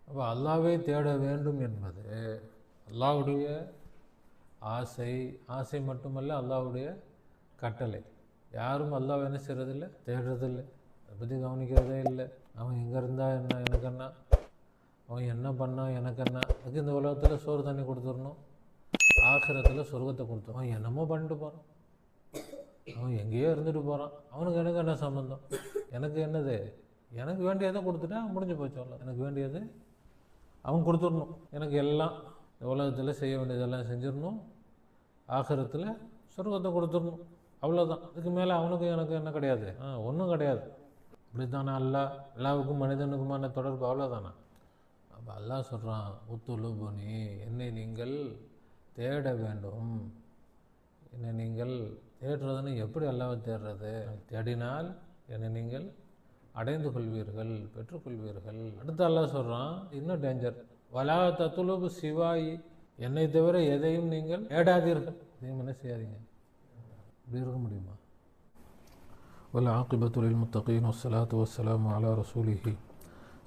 அப்போ அல்லாஹ்வை தேட வேண்டும் என்பது அல்லாஹ்வுடைய ஆசை மட்டுமல்ல, அல்லாஹ்வுடைய கட்டளை. யாரும் அல்லாஹ்வை என்ன செய்கிறதில்லை, தேடுறதில்லை, அதை பற்றி கவனிக்கிறதே இல்லை. அவன் எங்கே இருந்தால் என்ன எனக்கு என்ன, அவன் என்ன பண்ணால் எனக்கு என்ன. அதுக்கு இந்த உலகத்தில் சோறு தண்ணி கொடுத்துடணும், ஆখিরাத்தில் சொர்க்கத்தை கொடுத்துரும். அவன் என்னமோ பண்ணிட்டு போகிறான், அவன் எங்கேயோ இருந்துட்டு போகிறான், அவனுக்கு எனக்கு என்ன சம்மந்தம், எனக்கு என்னது, எனக்கு வேண்டியதை கொடுத்துட்டா முடிஞ்சு போச்சு. அவ்வளோ எனக்கு வேண்டியது அவன் கொடுத்துடணும். எனக்கு எல்லாம் உலகத்தில் செய்ய வேண்டியதெல்லாம் செஞ்சிடணும், ஆখিরাத்தில் சொர்க்கத்தை கொடுத்துடணும், அவ்வளோதான். இதுக்கு மேலே அவனுக்கு எனக்கு என்ன கிடையாது, ஒன்றும் கிடையாது. இப்படித்தானே அல்லாவுக்கும் மனிதனுக்குமான தொடர்பு, அவ்வளோதானே. அப்போ அல்லாஹ் சொல்கிறான், உத்துலுபுனி, என்னை நீங்கள் தேட வேண்டும். என்னை நீங்கள் தேடுறதுன்னு எப்படி அல்லாவை தேடுறது? தேடினால் என்னை நீங்கள் அடைந்து கொள்வீர்கள், பெற்றுக்கொள்வீர்கள். அடுத்து அல்லாஹ் சொல்கிறான், இன்னும் டேஞ்சர், வலா தத்துலுபு சிவாயி, என்னை தவிர எதையும் நீங்கள் தேடாதீர்கள், இதையும் என்ன செய்யாதீங்க. இப்படி இருக்க முடியுமா? والعاقبة للمتقين والصلاة والسلام على رسوله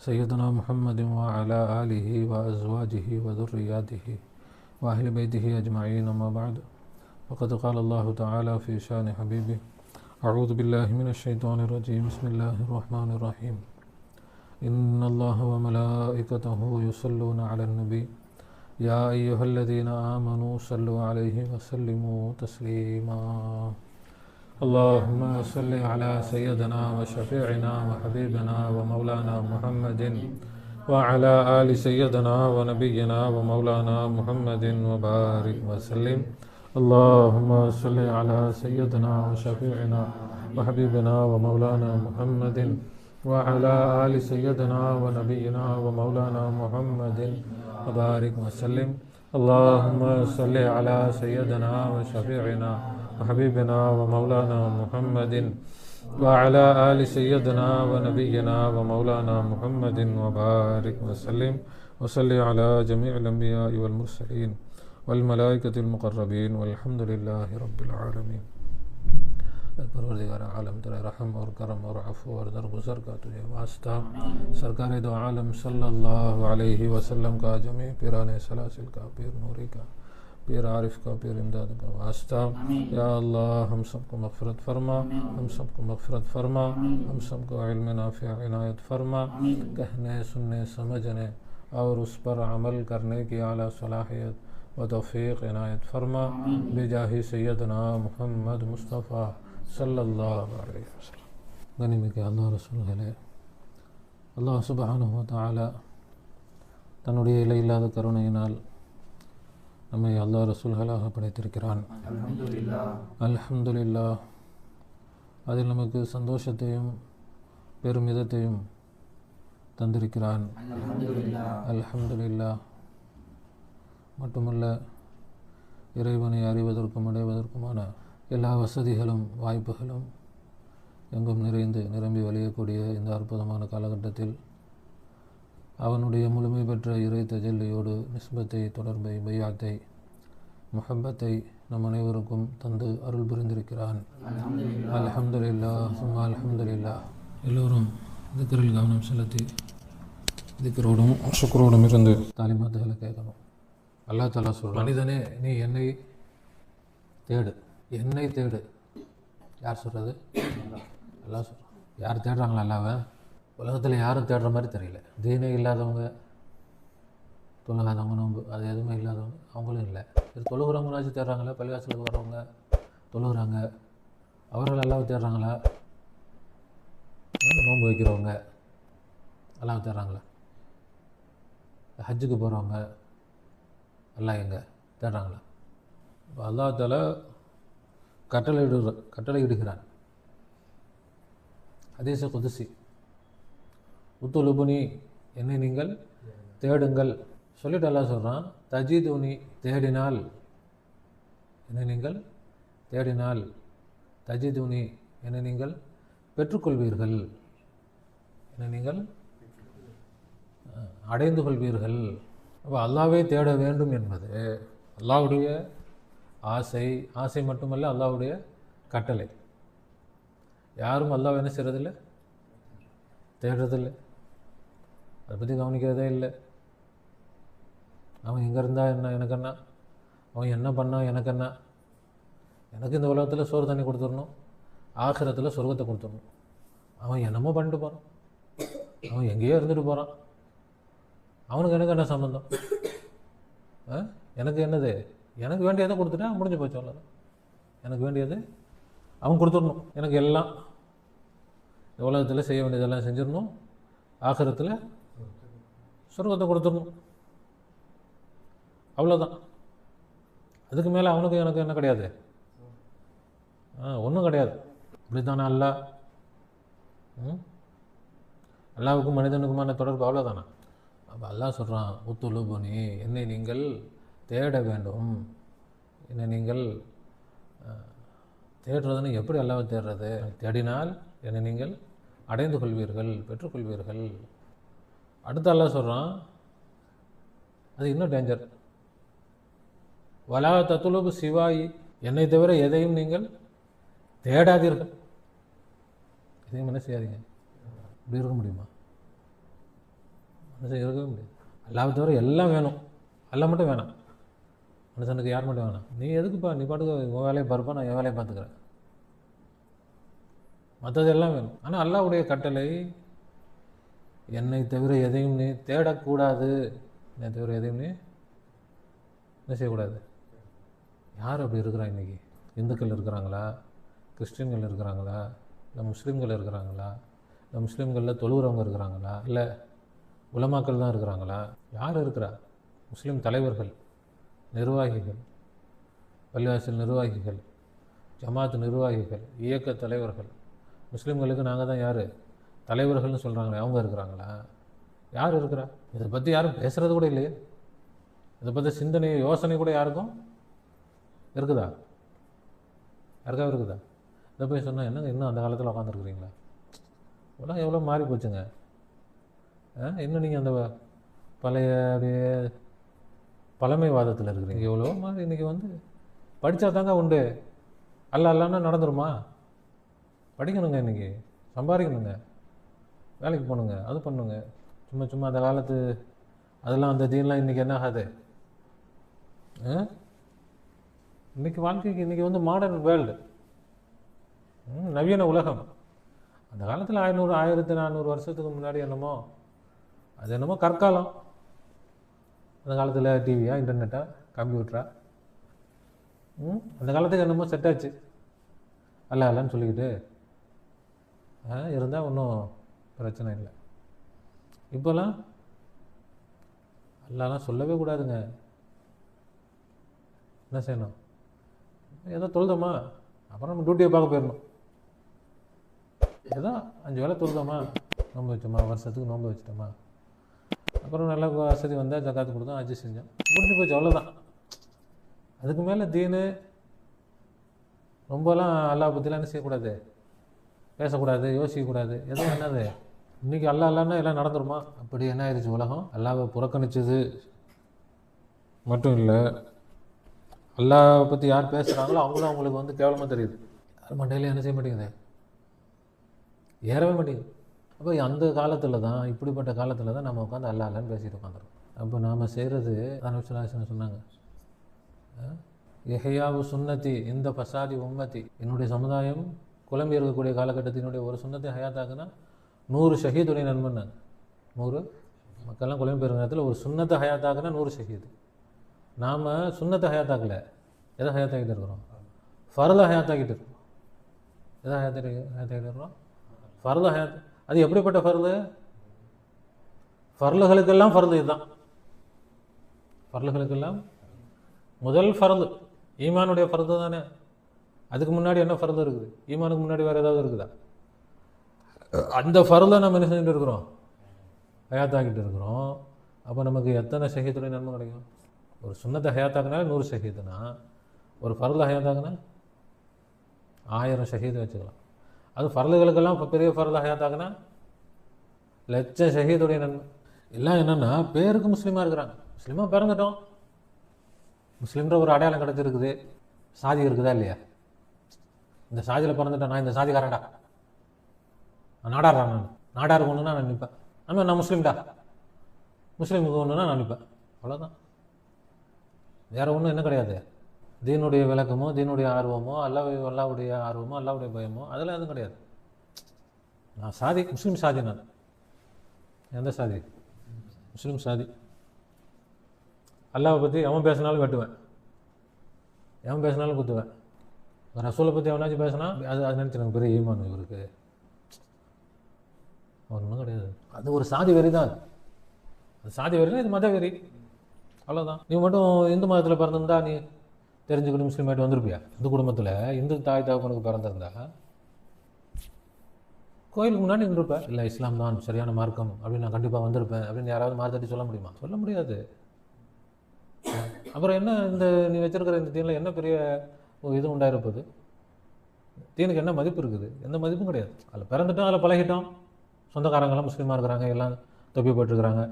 سيدنا محمد وعلى آله وأزواجه وذرياته وأهل بيته أجمعين، أما بعد، وقد قال الله تعالى في شأن حبيبه: أعوذ بالله من الشيطان الرجيم، بسم الله الرحمن الرحيم، إن الله وملائكته يصلون على النبي يا أيها الذين آمنوا صلوا عليه وسلموا تسليما. اللهم صل على سيدنا وشفيعنا وحبيبنا ومولانا محمد وعلى آل سيدنا ونبينا ومولانا محمد وبارك وسلم. اللهم صل على سيدنا وشفيعنا وحبيبنا ومولانا محمد وعلى آل سيدنا ونبينا ومولانا محمد وبارك وسلم. اللهم صل على سيدنا وشفيعنا وحبيبنا ومولانا محمد وعلى آل سيدنا ونبينا ومولانا محمد وبارك وسلم. وصل على جميع الأنبياء والمرسلين والملائكة المقربين والحمد لله رب العالمين. परवरदिगार आलम तेरा रहम और करम और अफ़ू और दरगुज़र का तुझे वास्ता। सरकार दो आलम सल्लल्लाहु अलैहि वसल्लम का, जमी पीराने सलासिल का, पीर नूरी का, पीर आरिफ का, पीर इमदाद का वास्ता। या अल्लाह हम सबको मग़फ़िरत फ़रमा, हम सबको मग़फ़िरत फ़रमा, हम सबको इल्म नाफ़िअ इनायत फ़रमा, कहने सुनने समझने और उस पर अमल करने की आला सलाहियत व तौफ़ीक़ इनायत फ़रमा, बिजाहि सय्यदना मुहम्मद मुस्तफ़ा ஸல்லல்லாஹு அலைஹி வஸல்லம். கனிமிக்க அல்லாஹ் ரசூல்களே, அல்லாஹ் சுப்ஹானஹு வ தஆலா தன்னுடைய இல்லாத கருணையினால் நம்மை அல்லாஹ் ரசூல்களாக படைத்திருக்கிறான். அல்ஹம்துலில்லாஹ். அதில் நமக்கு சந்தோஷத்தையும் பெருமிதத்தையும் தந்திருக்கிறான். அல்ஹம்துலில்லாஹ். மட்டுமல்ல, இறைவனை அறிவதற்கும் அடைவதற்குமான எல்லா வசதிகளும் வாய்ப்புகளும் எங்கும் நிரம்பி வழியக்கூடிய இந்த அற்புதமான காலகட்டத்தில் அவனுடைய முழுமை பெற்ற இறை தஜல்லியோடு நிஸ்பத்தை, தொடர்பை, பையாத்தை, முஹப்பத்தை நம் அனைவருக்கும் தந்து அருள் புரிந்திருக்கிறான். அல்ஹம்துலில்லாஹ் சும்மா அல்ஹம்துலில்லாஹ். எல்லோரும் திக்ரில் கவனம் செலுத்தி திக்ரோடும் சுக்ரோடும் இருந்து தாலிமாத்துகளை கேட்கணும். அல்லாஹ் தஆலா சொல்கிறான், மனிதனே நீ என்னை தேடு, என்னை தேடு. யார் சொல்கிறது? அல்லாஹ் சொல்கிறான். யார் தேடுறாங்களா அல்லாவை? உலகத்தில் யாரும் தேடுற மாதிரி தெரியல. தீனே இல்லாதவங்க, தொழுகாதவங்க, நோன்பு அது எதுவுமே இல்லாதவங்க, அவங்களும் இல்லை. இது தொழுகிறவங்களாச்சும் தேடுறாங்களா? பள்ளிவாசலுக்கு வர்றவங்க தொழுகிறாங்க, அவர்கள் அல்லாவை தேடுறாங்களா? நோன்பு வைக்கிறவங்க அல்லாவை தேடுறாங்களா? ஹஜ்ஜுக்கு போகிறவங்க அல்லாஹ் எங்கே தேடுறாங்களா? இப்போ அல்லாஹ் தஆலா கட்டளையிடுகிறான். ஹதீஸ் குதுசி, உத்துலுபுனி, என்னை நீங்கள் தேடுங்கள் சொல்லிட்டு அல்லாஹ் சொல்கிறான். தஜிதுனி, தேடினால், என்னை நீங்கள் தேடினால், தஜிதுனி, என்னை நீங்கள் பெற்றுக்கொள்வீர்கள், என்னை நீங்கள் அடைந்து கொள்வீர்கள். அப்போ அல்லாஹ்வை தேட வேண்டும் என்பது அல்லாஹ்வுடைய ஆசை மட்டுமல்ல, அல்லாஹ்வுடைய கட்டளை. யாரும் அல்லாஹ்வை என்ன செய்கிறதில்லை, தேடுறதில்லை, அதை பற்றி கவனிக்கிறதே இல்லை. அவன் எங்கே இருந்தால் என்ன எனக்கு என்ன, அவன் என்ன பண்ணால் எனக்கு என்ன, எனக்கு இந்த உலகத்தில் சோறு தண்ணி கொடுத்துடணும், ஆகிரத்தில் சொர்க்கத்தை கொடுத்துடணும். அவன் என்னமோ பண்ணிட்டு போகிறான், அவன் எங்கேயோ இருந்துட்டு போகிறான், அவனுக்கு எனக்கு என்ன சம்மந்தம்? எனக்கு என்னது? எனக்கு வேண்டியதை கொடுத்துட்டா முடிஞ்சு போச்சு, அவ்வளோதான். எனக்கு வேண்டியது அவன் கொடுத்துடணும். எனக்கு எல்லாம் உலகத்தில் செய்ய வேண்டியதெல்லாம் செஞ்சிடணும், ஆகிரத்தில் சொர்க்கத்தை கொடுத்துடணும், அவ்வளோதான். அதுக்கு மேலே அவனுக்கு எனக்கு என்ன கிடையாது, ஒன்றும் கிடையாது. இப்படி தானே அல்லாவுக்கும் மனிதனுக்குமான தொடர்பு அவ்வளோதானே. அப்போ அல்லாஹ் சொல்கிறான், உத்துலுபுனி, என்னை நீங்கள் தேட வேண்டும். என்னை நீங்கள் தேடுறதுன்னு எப்படி அல்லாவை தேடுறது? தேடினால் என்னை நீங்கள் அடைந்து கொள்வீர்கள், பெற்றுக்கொள்வீர்கள். அடுத்து அல்லாஹ் சொல்கிறான், அது இன்னும் டேஞ்சர். வலா தத்துலுபு சிவாயி, என்னை தவிர எதையும் நீங்கள் தேடாதீர்கள். எதையும் என்ன செய்யாதீங்க. இப்படி இருக்க முடியுமா? மனுஷன் இருக்கவே முடியாது. அல்லாவை தவிர எல்லாம் வேணும், அல்லா மட்டும் வேணாம். மனுஷனுக்கு யார் மட்டும் வேணாம். நீ எதுக்குப்பா, நீ பாட்டுக்கு உன் வேலையை பார்ப்பா, நான் என் வேலையை பார்த்துக்கிறேன், மற்றது எல்லாம் வேணும். ஆனால் அல்லாவுடைய கட்டளை, என்னை தவிர எதையும் நீ தேடக்கூடாது, என்னை தவிர எதையும் நீ என்ன செய்யக்கூடாது. யார் அப்படி இருக்கிறா இன்றைக்கி? இந்துக்கள் இருக்கிறாங்களா, கிறிஸ்டின்கள் இருக்கிறாங்களா, இல்லை முஸ்லீம்கள் இருக்கிறாங்களா, இல்லை முஸ்லீம்களில் தொழுகிறவங்க இருக்கிறாங்களா, இல்லை உலமாக்கள் தான் இருக்கிறாங்களா? யார் இருக்கிறா? முஸ்லீம் தலைவர்கள், நிர்வாகிகள், பள்ளிவாசல் நிர்வாகிகள், ஜமாத் நிர்வாகிகள், இயக்க தலைவர்கள், முஸ்லீம்களுக்கு நாங்கள் தான் யார் தலைவர்கள்னு சொல்கிறாங்களே, அவங்க இருக்கிறாங்களா? யார் இருக்கிறா? இதை பற்றி யாரும் பேசுகிறது கூட இல்லையே. இதை பற்றி சிந்தனை யோசனை கூட யாருக்கும் இருக்குதா? யாருக்காக இருக்குதா? இதை போய் சொன்னால் என்னங்க இன்னும் அந்த காலத்தில் உட்காந்துருக்குறீங்களா? உலகம் எவ்வளோ மாறி போச்சுங்க. இன்னும் நீங்கள் அந்த பழைய அப்படியே பழமைவாதத்தில் இருக்கிறீங்க. எவ்வளோ மாதிரி இன்றைக்கி படித்தா தாங்க உண்டு, அல்லான்னா நடந்துருமா? படிக்கணுங்க, இன்றைக்கி சம்பாதிக்கணுங்க, வேலைக்கு போகணுங்க, அது பண்ணுங்க. சும்மா அந்த காலத்து அதெல்லாம் அந்த தீன்லாம் இன்றைக்கி என்ன ஆகாது. இன்றைக்கி வாழ்க்கைக்கு இன்றைக்கி மாடர்ன் வேர்ல்டு, நவீன உலகம். அந்த காலத்தில் 1400 வருஷத்துக்கு முன்னாடி என்னமோ அது என்னமோ கற்காலம். அந்த காலத்தில் டிவியா, இன்டர்நெட்டா, கம்ப்யூட்டரா, அந்த காலத்துக்கு என்னமோ செட் ஆச்சு. அல்லன்னு சொல்லிக்கிட்டு இருந்தால் ஒன்றும் பிரச்சனை இல்லை. இப்போலாம் அல்லாலாம் சொல்லவே கூடாதுங்க. என்ன செய்யணும்? ஏதோ தொழுதோமா, அப்புறம் நம்ம டியூட்டியை பார்க்க போயிடணும். ஏதோ 5 வேளை தொழுதோமா, நோன்பு வச்சோமா, வருஷத்துக்கு நோன்பு வச்சிட்டோமா, அப்புறம் நல்லா வசதி வந்தால் ஜக்காத்து கொடுத்தோம், அஜி செஞ்சோம், முடிஞ்சு போச்சு, அவ்வளோதான். அதுக்கு மேலே தீனு ரொம்பலாம் அல்லாஹ் பற்றிலாம் என்ன செய்யக்கூடாது, பேசக்கூடாது, யோசிக்கக்கூடாது. எதுவும் என்னது இன்றைக்கி அல்லான்னா எல்லாம் நடந்துருமா? அப்படி என்ன ஆயிடுச்சு உலகம். அல்லாவை புறக்கணிச்சது மட்டும் இல்லை, அல்லாவை பற்றி யார் பேசுகிறாங்களோ அவங்களும் அவங்களுக்கு கேவலமாக தெரியுது. யார் மண்டையில் என்ன செய்ய மாட்டேங்குது, ஏறவே மாட்டேங்குது. அப்போ அந்த காலத்தில் தான், இப்படிப்பட்ட காலத்தில் தான் நம்ம உட்காந்து அல்லான்னு பேசிட்டு உட்காந்துருக்கோம். அப்போ நாம் செய்கிறது அனுசலாசனம் சொன்னாங்க, எஹையாவு சுன்னத்தி இந்த பசாதி உம்மத்தி, என்னுடைய சமுதாயம் குழம்பி இருக்கக்கூடிய காலகட்டத்தினுடைய ஒரு சுண்ணத்தை ஹயாத்தாக்குனா 100 ஷஹீதுடைய நன்மைன்னாங்க. 100 மக்கள்லாம் குழம்பி இருக்கிற நேரத்தில் ஒரு சுண்ணத்தை ஹயாத்தாக்குனா 100 ஷஹீது. நாம் சுண்ணத்தை ஹயாத்தாக்கலை, எதை ஹயாத்தாக்கிட்டு இருக்கிறோம்? ஃபர்லை ஹயாத்தாக்கிட்டு இருக்கோம். எதை ஹயாத்தாக்கிட்டு இருக்கிறோம்? ஃபர்லை ஹயாத். அது எப்படிப்பட்ட ஃபர்லு? ஃபர்லுகளுக்கெல்லாம் ஃபர்லு இதுதான். ஃபர்லுகளுக்கெல்லாம் முதல் ஃபர்லு ஈமானுடைய ஃபர்து தானே. அதுக்கு முன்னாடி என்ன ஃபர்து இருக்குது? ஈமானுக்கு முன்னாடி வேறு ஏதாவது இருக்குதா? அந்த ஃபர்லை நம்ம என்ன செஞ்சுட்டு இருக்கிறோம்? ஹயாத்தாக்கிட்டு இருக்கிறோம். அப்போ நமக்கு எத்தனை ஷஹீதுடைய நன்மை கிடைக்கும்? ஒரு சுன்னத்தை ஹயாத்தாக்குனா 100 ஷஹீதுனா, ஒரு ஃபர்லை ஹயாத்தாக்குனா 1000 ஷஹீது வச்சுக்கலாம். அது ஃபர்லுகளுக்கெல்லாம் பெரிய ஃபர்லை ஹயாத்தாக்குனா லட்சம் ஷஹீதுடைய நன்மை. எல்லாம் என்னென்னா பேருக்கு முஸ்லீமாக இருக்கிறாங்க, முஸ்லீமாக பிறந்துட்டோம், முஸ்லீம்ன்ற ஒரு அடையாளம் கிடச்சிருக்குது, சாதி இருக்குதா இல்லையா? இந்த சாதியில் பிறந்துட்டேன், நான் இந்த சாதிக்காரன்டா, நான் நாடாடுறான், நான் நாடார் கொண்டுன்னா நான் நிற்பேன், ஆமாம் நான் முஸ்லீம்டா, முஸ்லீமுக்கு ஒன்றுனா நான் நிற்பேன், அவ்வளோதான். வேறு ஒன்றும் என்ன கிடையாது. தீனுடைய விளக்கமோ, தீனுடைய ஆர்வமோ, அல்லாவுடைய ஆர்வமோ, அல்லாவுடைய பயமோ அதெல்லாம் எதுவும் கிடையாது. நான் சாதி, முஸ்லீம் சாதி. நான் எந்த சாதி? முஸ்லீம் சாதி. அல்லாவை பற்றி எவன் பேசினாலும் வெட்டுவேன், எவன் பேசினாலும் குத்துவேன். ரசூலை பற்றி எவனாச்சும் பேசினா அது நினச்சி எனக்கு பெரிய ஈமான் இவருக்கு, ஒன்றும் கிடையாது. அது ஒரு சாதி வெறி தான். அது சாதி வெறினா இது மத வெறி, அவ்வளோதான். நீ மட்டும் இந்து மதத்தில் பிறந்திருந்தா நீ தெரிஞ்சுக்கிட்டு முஸ்லீம் ஆகிட்டு வந்திருப்பியா? இந்து குடும்பத்தில் இந்து தாய் தகப்பனுக்கு பிறந்திருந்தா கோயிலுக்கு முன்னாடி நின்றுருப்பேன். இல்லை இஸ்லாம் தான் சரியான மார்க்கம் அப்படின்னு நான் கண்டிப்பாக வந்திருப்பேன் அப்படின்னு யாராவது மார்த்தட்டி சொல்ல முடியுமா? சொல்ல முடியாது. அப்புறம் என்ன இந்த நீ வச்சிருக்கிற இந்த தீனில் என்ன பெரிய இது உண்டாயிருப்பது? தீனுக்கு என்ன மதிப்பு இருக்குது? எந்த மதிப்பும் கிடையாது. அதில் பிறந்துட்டோம், அதில் பழகிட்டோம். சொந்தக்காரங்களாம் முஸ்லீமாக இருக்கிறாங்க, எல்லாம் தொப்பி போட்டுருக்குறாங்க.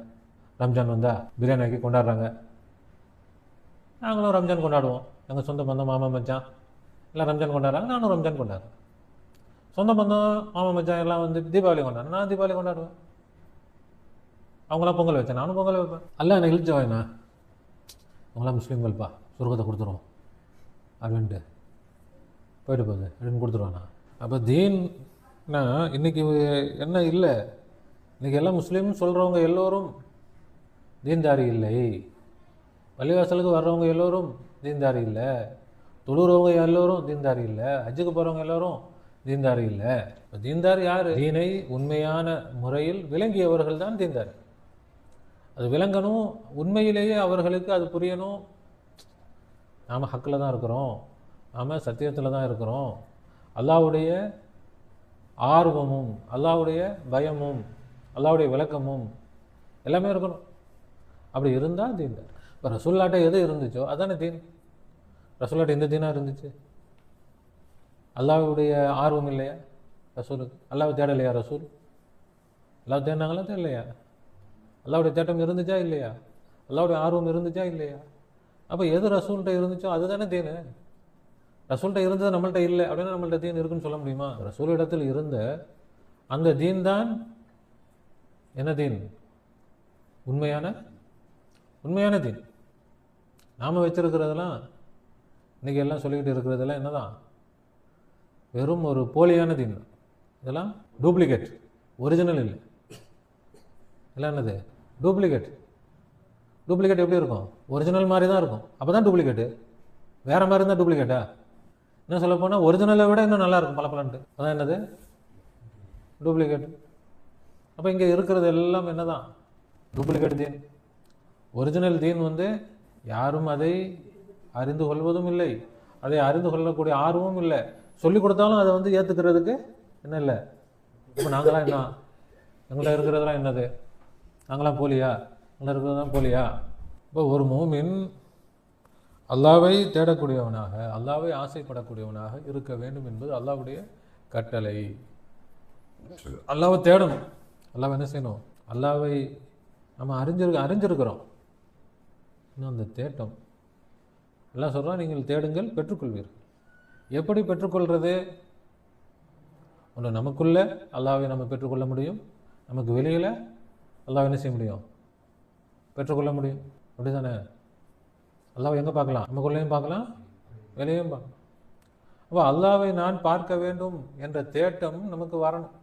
ரம்ஜான் வந்தால் பிரியாணி ஆக்கி கொண்டாடுறாங்க. நாங்களும் ரம்ஜான் கொண்டாடுவோம். எங்கள் சொந்த பந்தம் மாமா மச்சான் எல்லாம் ரம்ஜான் கொண்டாடுறாங்க, நானும் ரம்ஜான் கொண்டாடுறேன். சொந்த பந்தம் மாமா மச்சான் எல்லாம் வந்து தீபாவளி கொண்டாடுறேன், நான் தீபாவளி கொண்டாடுவேன். அவங்களாம் பொங்கல் வச்சேன், நானும் பொங்கல் வைப்பேன். அல்ல எனக்கு இழிச்சவாயினா அவங்களாம் முஸ்லீம்கள்ப்பா சொர்க்கத்தை கொடுத்துருவோம் அப்படின்ட்டு போயிட்டு போகுது அப்படின்னு கொடுத்துருவானா? அப்போ தீன்னா இன்றைக்கி என்ன இல்லை, இன்றைக்கி எல்லாம் முஸ்லீம்னு சொல்கிறவங்க எல்லோரும் தீன்தாரி இல்லை. பள்ளிவாசலுக்கு வர்றவங்க எல்லோரும் தீன்தாரி இல்லை, தொழுறவங்க எல்லோரும் தீன்தாரி இல்லை, ஹஜ்ஜுக்கு போகிறவங்க எல்லோரும் தீன்தாரி இல்லை. இப்போ தீன்தாரி யார்? தீனை உண்மையான முறையில் விளங்கியவர்கள் தான் தீன்தாரி. அது விளங்கணும், உண்மையிலேயே அவர்களுக்கு அது புரியணும். நாம் ஹக்கில் தான் இருக்கிறோம், நாம் சத்தியத்தில் தான் இருக்கிறோம், அல்லாஹ்வுடைய ஆர்வமும் அல்லாஹ்வுடைய பயமும் அல்லாஹ்வுடைய விளக்கமும் எல்லாமே இருக்கணும். அப்படி இருந்தால் தீன்தார். இப்போ ரசூல்லாட்ட எது இருந்துச்சோ அதானே தீன். ரசூல்லாட்ட எந்த தீனாக இருந்துச்சு? அல்லாஹ்வுடைய ஆர்வம் இல்லையா ரசூலுக்கு? அல்லாஹ்வை தேடலையா ரசூல்? அல்லாஹ் தேடினாங்களா தேடலையா? அல்லாஹ்வுடைய தேட்டம் இருந்துச்சா இல்லையா? அல்லாஹ்வுடைய ஆர்வம் இருந்துச்சா இல்லையா? அப்போ எது ரசூல்கிட்ட இருந்துச்சோ அதுதானே தீனு. ரசூல்கிட்ட இருந்தது நம்மள்கிட்ட இல்லை அப்படின்னா நம்மள்கிட்ட தீன் இருக்குன்னு சொல்ல முடியுமா? ரசூல் இடத்தில் இருந்த அந்த தீன் தான் என்ன தீன்? உண்மையான தீன். நாம் வச்சிருக்கிறதெல்லாம் இன்றைக்கி எல்லாம் சொல்லிக்கிட்டு இருக்கிறதெல்லாம் என்ன தான்? வெறும் ஒரு போலியான தீன். இதெல்லாம் டூப்ளிகேட், ஒரிஜினல் இல்லை. எல்லாம் என்னது? டூப்ளிகேட். டூப்ளிகேட் எப்படி இருக்கும்? ஒரிஜினல் மாதிரி தான் இருக்கும், அப்போ தான் டூப்ளிகேட்டு. வேறு மாதிரி இருந்தால் டூப்ளிகேட்டா? என்ன சொல்ல போனால் ஒரிஜினலை விட இன்னும் நல்லாயிருக்கும் பலப்பலன்ட்டு. அதான் என்னது? டூப்ளிகேட். அப்போ இங்கே இருக்கிறது எல்லாம் என்ன தான்? டூப்ளிகேட் தீன். ஒரிஜினல் தீன் வந்து யாரும் அதை அறிந்து கொள்வதும் இல்லை, அதை அறிந்து கொள்ளக்கூடிய ஆர்வமும் இல்லை. சொல்லிக் கொடுத்தாலும் அதை வந்து ஏற்றுக்கிறதுக்கு என்ன இல்லை. இப்போ நாங்களாம் என்ன, எங்கள்கிட்ட இருக்கிறதெல்லாம் என்னது? நாங்களாம் போலியா? எங்கள்கிட்ட இருக்கிறதெல்லாம் போலியா? இப்போ ஒரு மூமின் அல்லாஹ்வை தேடக்கூடியவனாக, அல்லாஹ்வை ஆசைப்படக்கூடியவனாக இருக்க வேண்டும் என்பது அல்லாஹ்வுடைய கட்டளை. அல்லாஹ்வை தேடணும். அல்லாஹ்வை என்ன செய்யணும்? அல்லாஹ்வை நம்ம அறிஞ்சிருக்கிறோம். இன்னும் அந்த தேட்டம் எல்லாம் சொல்கிறோம், நீங்கள் தேடுங்கள் பெற்றுக்கொள்வீர்கள். எப்படி பெற்றுக்கொள்வது? ஒன்று நமக்குள்ளே அல்லாஹ்வை நம்ம பெற்றுக்கொள்ள முடியும், நமக்கு வெளியில் அல்லாஹ்வை என்ன செய்ய முடியும்? பெற்றுக்கொள்ள முடியும். அப்படி தானே? அல்லாஹ்வை எங்கே பார்க்கலாம்? நமக்குள்ளேயும் பார்க்கலாம், வெளியும் பார்க்கலாம். அப்போ அல்லாஹ்வை நான் பார்க்க வேண்டும் என்ற தேட்டம் நமக்கு வரணும்.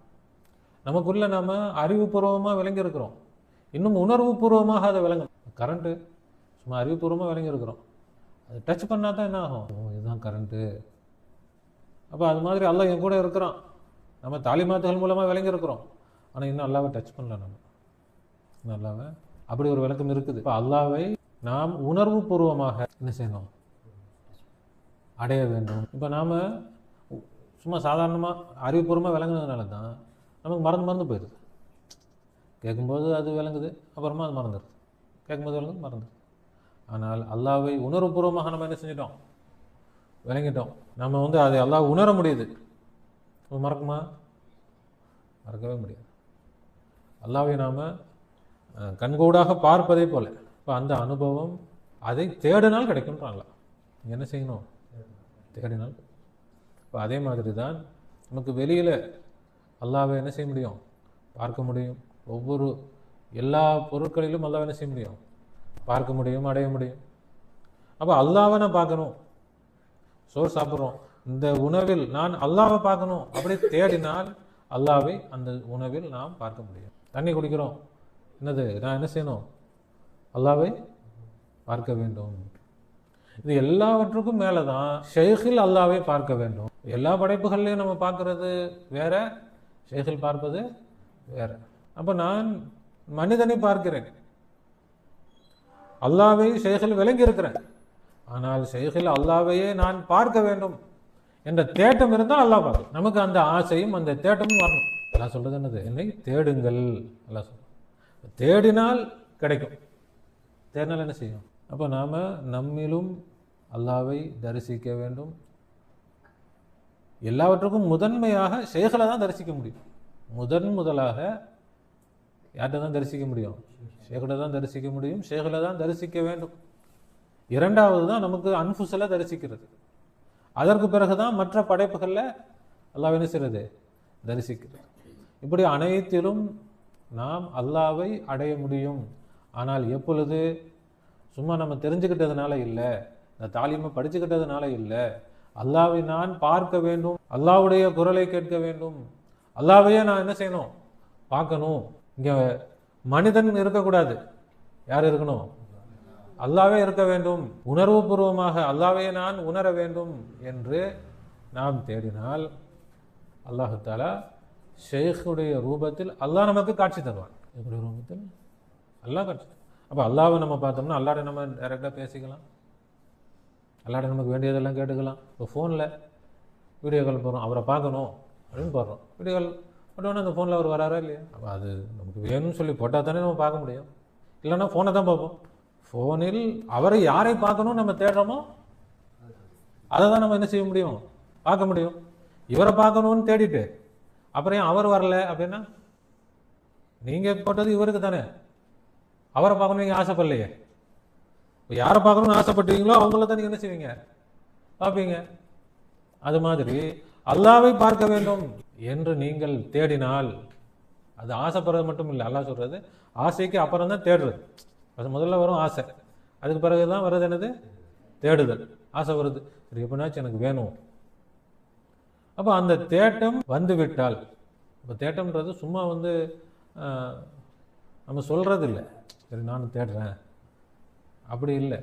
நமக்குள்ளே நாம் அறிவுபூர்வமாக விளங்கியிருக்கிறோம், இன்னும் உணர்வுபூர்வமாக அதை விளங்கணும். கரண்ட்டு சும்மா அறிவுபூர்வமாக விளங்கியிருக்கிறோம், அது டச் பண்ணால் தான் என்ன ஆகும்? இதுதான் கரண்ட்டு. அப்போ அது மாதிரி அல்லாஹ் என் கூட இருக்கிறான். நம்ம தாலிமாத்துகள் மூலமாக விளங்கியிருக்கிறோம், ஆனால் இன்னும் அல்லாஹ்வை டச் பண்ணல. நம்ம இன்னும் அல்லாஹ்வை அப்படி ஒரு விளக்கம் இருக்குது. இப்போ அல்லாஹ்வை நாம் உணர்வுபூர்வமாக என்ன செய்யணும்? அடைய வேண்டும். இப்போ நாம் சும்மா சாதாரணமாக அறிவுபூர்வமாக விளங்குனதுனால தான் நமக்கு மறந்து போயிடுது. கேட்கும்போது அது விளங்குது, அப்புறமா அது மறந்துடுது. கேட்கும்போது விளங்குது, மறந்துடுது. ஆனால் அல்லாஹ்வை உணர்வுபூர்வமாக நம்ம என்ன செஞ்சிட்டோம்? விளங்கிட்டோம். நம்ம வந்து அதை அல்லாஹ் உணர முடியுது. மறக்குமா? மறக்கவே முடியாது. அல்லாஹ்வை நாம் கண்கூடாக பார்ப்பதே போல. இப்போ அந்த அனுபவம் அதை தேடினால் கிடைக்கும்ன்றாங்க. நீங்கள் என்ன செய்யணும்? தேடினால். இப்போ அதே மாதிரி தான் நமக்கு வெளியில் அல்லாஹ்வை என்ன செய்ய முடியும்? பார்க்க முடியும். ஒவ்வொரு எல்லா பொருட்களிலும் அல்லாஹ் என்ன செய்ய முடியும்? பார்க்க முடியும், அடைய முடியும். அப்போ அல்லாஹ்வை நான் பார்க்கணும். சோறு சாப்பிட்றோம், இந்த உணவில் நான் அல்லாஹ்வை பார்க்கணும் அப்படி தேடினால் அல்லாஹ்வை அந்த உணவில் நாம் பார்க்க முடியும். தண்ணி குடிக்கிறோம், என்னது நான் என்ன செய்யணும்? அல்லாஹ்வை பார்க்க வேண்டும். இது எல்லாவற்றுக்கும் மேலே தான் ஷேகில் அல்லாஹ்வை பார்க்க வேண்டும். எல்லா படைப்புகள்லையும் நம்ம பார்க்கறது வேற, ஷேகில் பார்ப்பது வேற. அப்போ நான் மனிதனை பார்க்கிறேன், அல்லாஹ்வை ஷேகில் விளங்கி இருக்கிறேன். ஆனால் ஷேகில் அல்லாஹ்வையே நான் பார்க்க வேண்டும் என்ற தேட்டம் இருந்தால் அல்லாஹ் பார்க்கும். நமக்கு அந்த ஆசையும் அந்த தேட்டமும் வரணும். அல்லாஹ் சொல்றது என்னது? என்னை தேடுங்கள். அல்லாஹ் சொல்ற தேடினால் கிடைக்கும். தேடினால் என்ன செய்யும்? அப்போ நாம் நம்மிலும் அல்லாஹ்வை தரிசிக்க வேண்டும். எல்லாவற்றுக்கும் முதன்மையாக ஷேகில் தான் தரிசிக்க முடியும். முதலாக யார்கிட்ட தான் தரிசிக்க முடியும்? ஷேகில் தான் தரிசிக்க முடியும், ஷேகில் தான் தரிசிக்க வேண்டும். இரண்டாவது தான் நமக்கு அன்ஃபுஸில் தரிசிக்கிறது. அதற்கு பிறகு தான் மற்ற படைப்புகளில் அல்லாஹ் என்ன செய்கிறது? தரிசிக்கிறது. இப்படி அனைத்திலும் நாம் அல்லாஹ்வை அடைய முடியும். ஆனால் எப்பொழுது? சும்மா நம்ம தெரிஞ்சுக்கிட்டதுனால இல்லை, இந்த தாலீமை படிச்சுக்கிட்டதுனால இல்லை. அல்லாஹ்வை நான் பார்க்க வேண்டும், அல்லாஹ்வுடைய குரலை கேட்க வேண்டும், அல்லாஹ்வையே நான் என்ன செய்யணும்? பார்க்கணும். இங்கே மனிதன் இருக்கக்கூடாது, யார் இருக்கணும்? அல்லாஹ்வே இருக்க வேண்டும். உணர்வு பூர்வமாக அல்லாஹ்வையே நான் உணர வேண்டும் என்று நாம் தேடினால் அல்லாஹ் தஆலா ஷேഖுடைய ரூபத்தில் அல்லாஹ் நமக்கு காட்சி தருவான். எப்படி ரூபத்தில்? அல்லாஹ் காட்சி. அப்போ அல்லாஹ்வை நம்ம பார்த்தோம்னா அல்லாஹ்ட நம்ம டைரெக்டாக பேசிக்கலாம், அல்லாஹ்ட நமக்கு வேண்டியதெல்லாம் கேட்டுக்கலாம். இப்போ ஃபோனில் வீடியோ கால் போகிறோம், அவரை பார்க்கணும் அப்படின்னு போடுறோம், வீடியோ கால் போட்டோன்னா அந்த ஃபோனில் அவர் வராரா இல்லையா? அப்போ அது நமக்கு வேணும்னு சொல்லி போட்டால் தானே நம்ம பார்க்க முடியும், இல்லைன்னா ஃபோனை தான் பார்ப்போம். ஃபோனில் அவரை யாரை பார்க்கணும் நம்ம தேடுறோமோ அதை தான் நம்ம என்ன செய்ய முடியும்? பார்க்க முடியும். இவரை பார்க்கணும்னு தேடிட்டு அப்புறம் ஏன் அவர் வரல அப்படின்னா, நீங்கள் போட்டது இவருக்கு தானே, அவரை பார்க்கணும் நீங்கள் ஆசைப்படலையே. இப்போ யாரை பார்க்கணும்னு ஆசைப்பட்டீங்களோ அவங்கள தான் நீங்கள் என்ன செய்வீங்க? பார்ப்பீங்க. அது மாதிரி அல்லாஹ்வை பார்க்க வேண்டும் என்று நீங்கள் தேடினால், அது ஆசைப்படுறது மட்டும் இல்லை, அல்லாஹ் சொல்றது ஆசைக்கு அப்புறம் தான் தேடுறது. அது முதல்ல வரும் ஆசை, அதுக்கு பிறகு தான் வர்றது என்னது? தேடுதல். ஆசை வருது, சரி எப்படின்னாச்சும் எனக்கு வேணும். அப்போ அந்த தேட்டம் வந்து விட்டால், இப்போ தேட்டம்ன்றது சும்மா வந்து நம்ம சொல்கிறது இல்லை, சரி நானும் தேடுறேன் அப்படி இல்லை.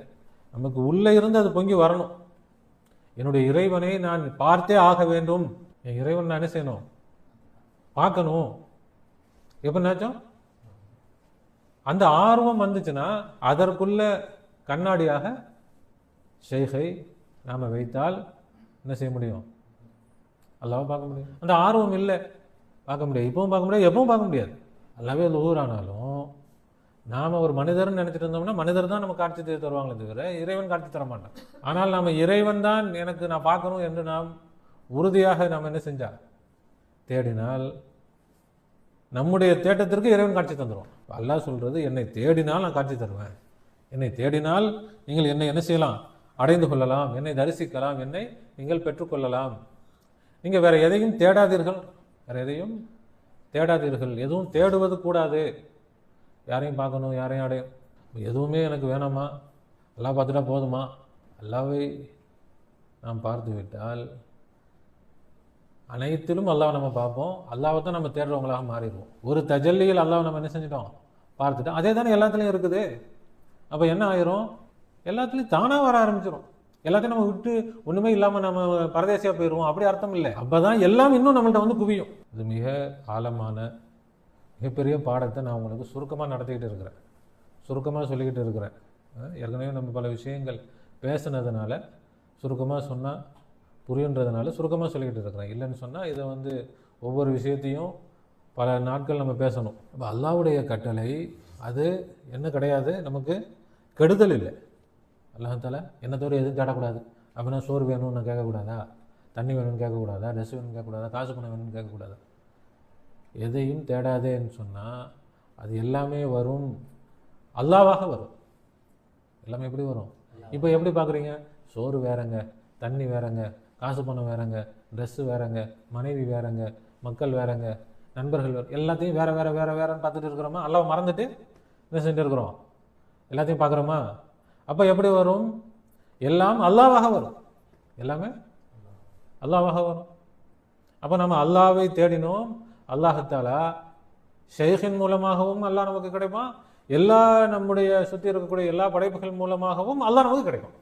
நமக்கு உள்ளே இருந்து அது பொங்கி வரணும். என்னுடைய இறைவனை நான் பார்த்தே ஆக வேண்டும், என் இறைவன் நான் என்ன செய்யணும்? பார்க்கணும். எப்படின்னாச்சும் அந்த ஆர்வம் வந்துச்சுன்னா அதற்குள்ள கண்ணாடியாக ஷேகை நாம் வைத்தால் என்ன செய்ய முடியும்? அல்லாஹ்வை பார்க்க முடியும். அந்த ஆர்வம் இல்லை, பார்க்க முடியாது. இப்பவும் பார்க்க முடியாது, எப்பவும் பார்க்க முடியாது. அல்லாஹ்வே ஊரானாலும் நாம் ஒரு மனிதர்னு நினச்சிட்டு இருந்தோம்னா மனிதர் தான் நம்ம காட்சி தருவாங்களே தவிர இறைவன் காட்சி தர மாட்டான். ஆனால் நாம் இறைவன் தான் எனக்கு நான் பார்க்கணும் என்று நாம் உறுதியாக நாம் என்ன செஞ்சா தேடினால் நம்முடைய தேட்டத்திற்கு இறைவன் காட்சி தந்துடுவோம். அல்லாஹ் சொல்றது, என்னை தேடினால் நான் காட்சி தருவேன், என்னை தேடினால் நீங்கள் என்னை என்ன செய்யலாம்? அடைந்து கொள்ளலாம், என்னை தரிசிக்கலாம், என்னை நீங்கள் பெற்றுக்கொள்ளலாம். நீங்கள் வேற எதையும் தேடாதீர்கள், வேற எதையும் தேடாதீர்கள், எதுவும் தேடுவது கூடாது. யாரையும் பார்க்கணும், யாரையும் அடையும், எதுவுமே எனக்கு வேணாமா, அல்லாஹ் பார்த்துட்டா போதுமா? அல்லாஹ்வை நாம் பார்த்து விட்டால் அனைத்திலும் அல்லாஹ் நம்ம பார்ப்போம், அல்லாஹ்வை தான் நம்ம தேடுறவங்களாக மாறிடுவோம். ஒரு தஜல்லியில் அல்லாஹ் நம்ம என்ன செஞ்சிட்டோம்? பார்த்துட்டோம். அதே தானே எல்லாத்துலேயும் இருக்குது. அப்போ என்ன ஆயிரும்? எல்லாத்துலேயும் தானாக வர ஆரம்பிச்சிடும். எல்லாத்தையும் நம்ம விட்டு ஒன்றுமே இல்லாமல் நம்ம பரதேசியாக போயிடுவோம், அப்படி அர்த்தம் இல்லை. அப்போ தான் எல்லாம் இன்னும் நம்மள்ட்ட வந்து குவியும். இது மிக ஆழமான மிகப்பெரிய பாடத்தை நான் உங்களுக்கு சுருக்கமாக நடத்திக்கிட்டு இருக்கிறேன், சுருக்கமாக சொல்லிக்கிட்டு இருக்கிறேன். ஏற்கனவே நம்ம பல விஷயங்கள் பேசுனதுனால சுருக்கமாக சொன்னால் புரியுன்றதுனால சுருக்கமாக சொல்லிக்கிட்டு இருக்கிறேன். இல்லைன்னு சொன்னால் இதை வந்து ஒவ்வொரு விஷயத்தையும் பல நாட்கள் நம்ம பேசணும். இப்போ அல்லாஹ்வுடைய கட்டளை அது என்ன கிடையாது, நமக்கு கெடுதல் இல்லை. அல்லாஹ் தஆலா என்ன தவிர எதுவும் தேடக்கூடாது அப்படின்னா, சோறு வேணும்னு நான் கேட்கக்கூடாதா, தண்ணி வேணும்னு கேட்கக்கூடாதா, ட்ரெஸ் வேணும்னு கேட்கக்கூடாதா, காசு பணம் வேணும்னு கேட்கக்கூடாதா? எதையும் தேடாதேன்னு சொன்னால் அது எல்லாமே வரும், அல்லாஹ்வாக வரும். எல்லாமே எப்படி வரும்? இப்போ எப்படி பார்க்குறீங்க? சோறு வேறங்க, தண்ணி வேறங்க, காசு பணம் வேறங்க, ட்ரெஸ்ஸு வேறங்க, மனைவி வேறங்க, மக்கள் வேறங்க, நண்பர்கள் வேறு, எல்லாத்தையும் வேறு வேறு வேறு வேறுன்னு பார்த்துட்டு இருக்கிறோமா? அல்லாஹ் மறந்துட்டு என்ன செஞ்சுட்டு இருக்கிறோம்? எல்லாத்தையும் பார்க்குறோமா? அப்போ எப்படி வரும்? எல்லாம் அல்லாஹ்வாக வரும், எல்லாமே அல்லாஹ்வாக வரும். அப்போ நம்ம அல்லாஹ்வை தேடினோம், அல்லாஹ் தஆலா ஷைഖின் மூலமாகவும் அல்லாஹ் நமக்கு கிடைப்பான், எல்லா நம்முடைய சுற்றி இருக்கக்கூடிய எல்லா படைப்புகள் மூலமாகவும் அல்லாஹ் நமக்கு கிடைக்கும்.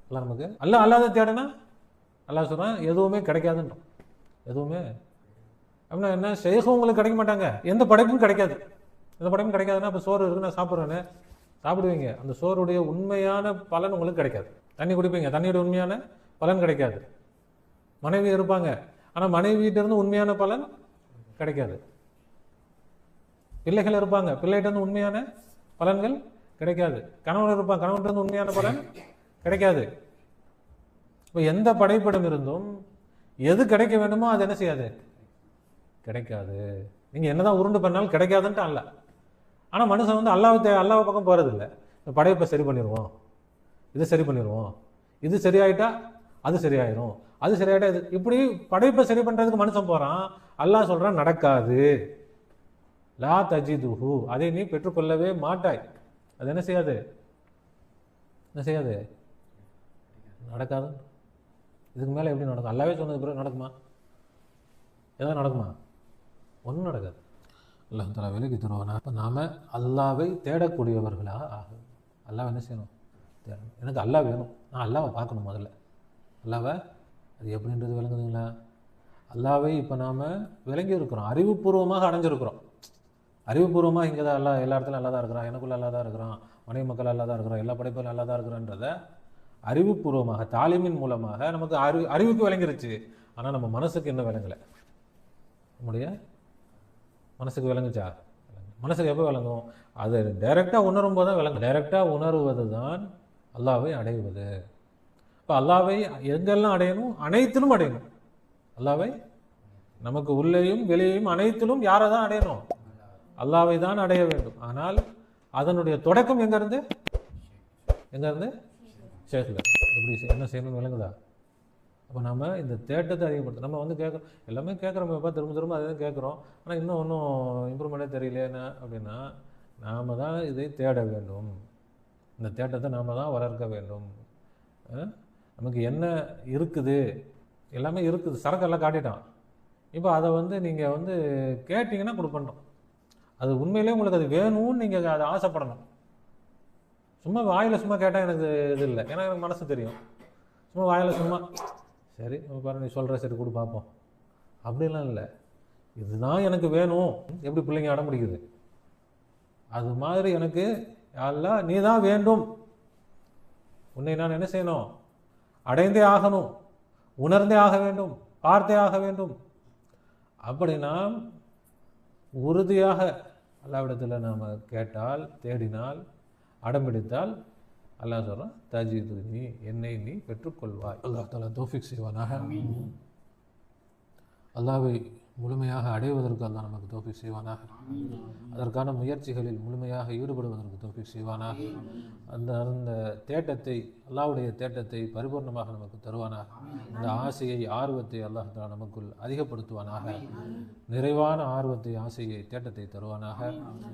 அல்லாஹ் நமக்கு அல்லாத தேடினா அல்லாஹ் சொல்கிறான் எதுவுமே கிடைக்காதுன்றோம். எதுவுமே அப்படின்னா என்ன? ஷைഖும் உங்களுக்கு கிடைக்க மாட்டாங்க, எந்த படைப்பும் கிடைக்காது. எந்த படைப்பும் கிடைக்காதுன்னா இப்போ சோறு இருக்கு, நான் சாப்பிட்றேன்னு சாப்பிடுவீங்க, அந்த சோறுடைய உண்மையான பலன் உங்களுக்கு கிடைக்காது. தண்ணி குடிப்பீங்க, தண்ணியோட உண்மையான பலன் கிடைக்காது. மனைவி இருப்பாங்க, ஆனால் மனைவியிட்ட இருந்து உண்மையான பலன் கிடைக்காது. பிள்ளைகள் இருப்பாங்க, பிள்ளைகிட்ட இருந்து உண்மையான பலன்கள் கிடைக்காது. கணவன் இருப்பாங்க, கணவன்கிட்ட இருந்து உண்மையான பலன் கிடைக்காது. இப்போ எந்த படைப்பிடம் இருந்தும் எது கிடைக்க வேண்டுமோ அது என்ன செய்யாது? கிடைக்காது. நீங்கள் என்னதான் உருண்டு பண்ணாலும் கிடைக்காதுன்ட்டு அல்ல. ஆனால் மனுஷன் வந்து அல்லாஹ் பக்கம் போகிறதில்லை. இந்த படைப்பை சரி பண்ணிடுவோம், இது சரி பண்ணிடுவோம், இது சரியாயிட்டா அது சரியாயிடும், அது சரியாயிட்டா இது, இப்படி படைப்பை சரி பண்ணுறதுக்கு மனுஷன் போகிறான். அல்லாஹ் சொல்கிறான் நடக்காது. லா தஜிதுஹு, அதை நீ பெற்றுக்கொள்ளவே மாட்டாய். அது என்ன செய்யாது? என்ன செய்யாது? நடக்காது. இதுக்கு மேலே எப்படி நடக்கும்? அல்லாவே சொன்னது பிறகு நடக்குமா? ஏதாவது நடக்குமா? ஒன்றும் நடக்காது. அல்லாஹ் தஆலா விலக்கி தருவானா? அப்போ நாம் அல்லாவை தேடக்கூடியவர்களா ஆகும். அல்லாஹ் என்ன செய்யணும்? தேடணும். எனக்கு அல்லாஹ் வேணும், நான் அல்லாவை பார்க்கணும். முதல்ல அல்லாவை அது எப்படின்றது விளங்குதுங்களா? அல்லாவை இப்போ நாம் விளங்கி இருக்கிறோம், அறிவுபூர்வமாக அடைஞ்சிருக்கிறோம். அறிவுபூர்வமாக இங்கே தான் எல்லாம் எல்லா இடத்துலையும் நல்லா தான் இருக்கிறான், எனக்குள்ள நல்லா தான் இருக்கிறான், மனைவி மக்கள் நல்லா தான் இருக்கிறான், எல்லா படைப்பும் நல்லா தான் இருக்கிறான்றத அறிவுபூர்வமாக தாலிமின் மூலமாக நமக்கு அறிவுக்கு விளங்கிருச்சு. ஆனால் நம்ம மனசுக்கு என்ன விளங்கலை? நம்முடைய மனசுக்கு விளங்குச்சா? மனசுக்கு எப்போ விளங்கும்? அது டைரெக்டாக உணரும் போது தான் விளங்கும். டைரெக்டாக உணர்வது தான் அல்லாவை அடைவது. இப்போ அல்லாவை எங்கெல்லாம் அடையணும்? அனைத்திலும் அடையணும். அல்லாவை நமக்கு உள்ளேயும் வெளியேயும் அனைத்திலும் யாரை தான் அடையணும்? அல்லாவை தான் அடைய வேண்டும். ஆனால் அதனுடைய தொடக்கம் எங்கேருந்து? எங்கேருந்து? ஷேக்கில். எப்படி என்ன செய்யணும்னு விளங்குதா? அப்போ நம்ம இந்த தேட்டத்தை அதிகப்படுத்தும். நம்ம வந்து கேட்குறோம், எல்லாமே கேட்குறோம், எப்போ திரும்ப திரும்ப அதை தான் கேட்குறோம். ஆனால் இன்னும் ஒன்றும் இம்ப்ரூவ்மெண்ட்டே தெரியலேன்னு அப்படின்னா நாம் தான் இதை தேட வேண்டும். இந்த தேட்டத்தை நாம் தான் வளர்க்க வேண்டும். நமக்கு என்ன இருக்குது? எல்லாமே இருக்குது, சரக்கெல்லாம் காட்டிட்டான். இப்போ அதை வந்து நீங்கள் வந்து கேட்டிங்கன்னா கொடுப்போம். அது உண்மையிலே உங்களுக்கு அது வேணும்னு நீங்கள் அதை ஆசைப்படணும். சும்மா வாயில் சும்மா கேட்டால் எனக்கு இது இல்லை, ஏன்னா எனக்கு மனசு தெரியும். சும்மா வாயில் சும்மா சரி பாரு நீ சொல்கிற சரி கொடு பார்ப்போம் அப்படிலாம் இல்லை. இதுதான் எனக்கு வேணும். எப்படி பிள்ளைங்க அடம் பிடிக்குது அது மாதிரி எனக்கு அல்லா நீ தான் வேண்டும், உன்னை நான் என்ன செய்யணும்? அடைந்தே ஆகணும், உணர்ந்தே ஆக வேண்டும், பார்த்தே ஆக வேண்டும். அப்படி நாம் உறுதியாக அல்லாவிடத்தில் நாம் கேட்டால், தேடினால், அடம்பிடித்தால் அல்லாஹ் சொல்கிறான் தஜிது நீ என்னை நீ பெற்றுக்கொள்வாய். அல்லாஹ் தஆலா தௌஃபீக் செய்வானாக. அல்லாஹ்வை முழுமையாக அடைவதற்கு அல்லாஹ் நமக்கு தௌஃபீக் செய்வானாக. அதற்கான முயற்சிகளில் முழுமையாக ஈடுபடுவதற்கு தௌஃபீக் செய்வானாக. அந்த தேட்டத்தை, அல்லாஹ்வுடைய தேட்டத்தை பரிபூர்ணமாக நமக்கு தருவானாக. அந்த ஆசையை, ஆர்வத்தை அல்லாஹ் தஆலா நமக்குள் அதிகப்படுத்துவானாக. நிறைவான ஆர்வத்தை, ஆசையை, தேட்டத்தை தருவானாக.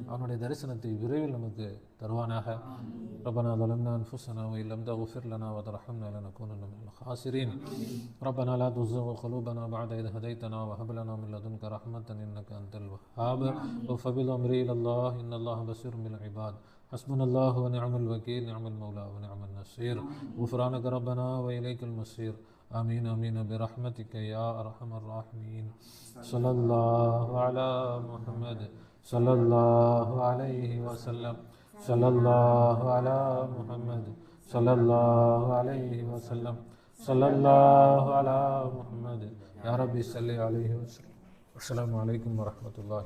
அவனுடைய தரிசனத்தை விரைவில் நமக்கு தருவானாக. ربنا ظلمنا أنفسنا وإن لم تغفر لنا وترحمنا لنكونن من الخاسرين. ربنا لا تزغ قلوبنا بعد إذ هديتنا وهب لنا من لدنك رحمة إنك أنت الوهاب. وفوض أمري إلى الله إن الله بصير بالعباد. حسبنا الله ونعم الوكيل، نعم المولى ونعم النصير. غفرانك ربنا وإليك المصير. آمين آمين برحمتك يا أرحم الراحمين. صلى الله على محمد صلى الله عليه وسلم. صلى الله على محمد صلى الله عليه وسلم. صلى الله على محمد. يا ربي صل عليه وسلم. السلام عليكم ورحمة الله.